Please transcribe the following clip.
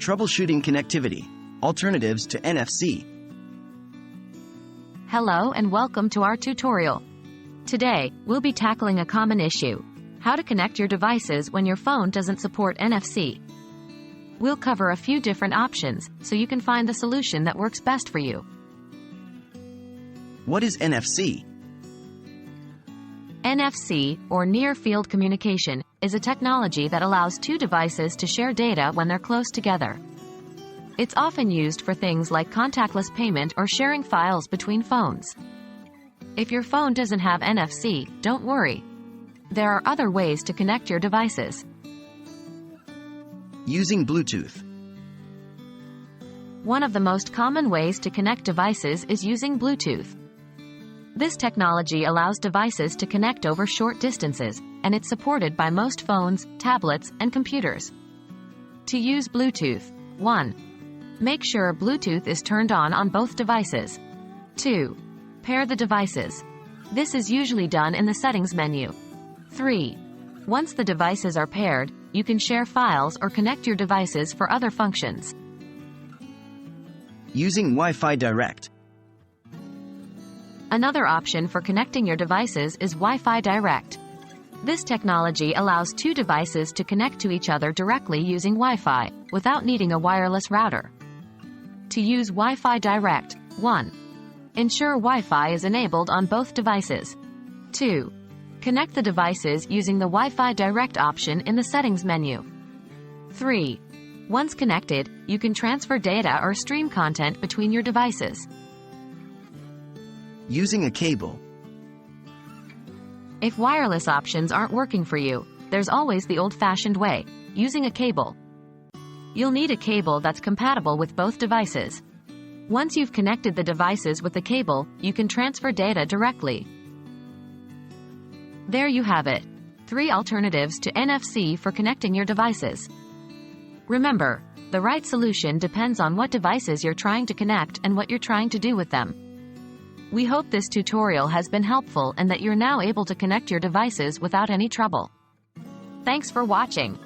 Troubleshooting connectivity. Alternatives to NFC. Hello and welcome to our tutorial. Today, we'll be tackling a common issue: how to connect your devices when your phone doesn't support NFC. We'll cover a few different options, so you can find the solution that works best for you. What is NFC? NFC, or Near Field Communication, is a technology that allows two devices to share data when they're close together. It's often used for things like contactless payment or sharing files between phones. If your phone doesn't have NFC, don't worry. There are other ways to connect your devices. Using Bluetooth. One of the most common ways to connect devices is using Bluetooth. This technology allows devices to connect over short distances, and it's supported by most phones, tablets, and computers. To use Bluetooth: 1. Make sure Bluetooth is turned on both devices. 2. Pair the devices. This is usually done in the settings menu. 3. Once the devices are paired, you can share files or connect your devices for other functions. Using Wi-Fi Direct. Another option for connecting your devices is Wi-Fi Direct. This technology allows two devices to connect to each other directly using Wi-Fi, without needing a wireless router. To use Wi-Fi Direct: 1. Ensure Wi-Fi is enabled on both devices. 2. Connect the devices using the Wi-Fi Direct option in the settings menu. 3. Once connected, you can transfer data or stream content between your devices. Using a cable. If wireless options aren't working for you, there's always the old-fashioned way: using a cable. You'll need a cable that's compatible with both devices. Once you've connected the devices with the cable, you can transfer data directly. There you have it: 3 alternatives to NFC for connecting your devices. Remember, the right solution depends on what devices you're trying to connect and what you're trying to do with them. We hope this tutorial has been helpful and that you're now able to connect your devices without any trouble. Thanks for watching.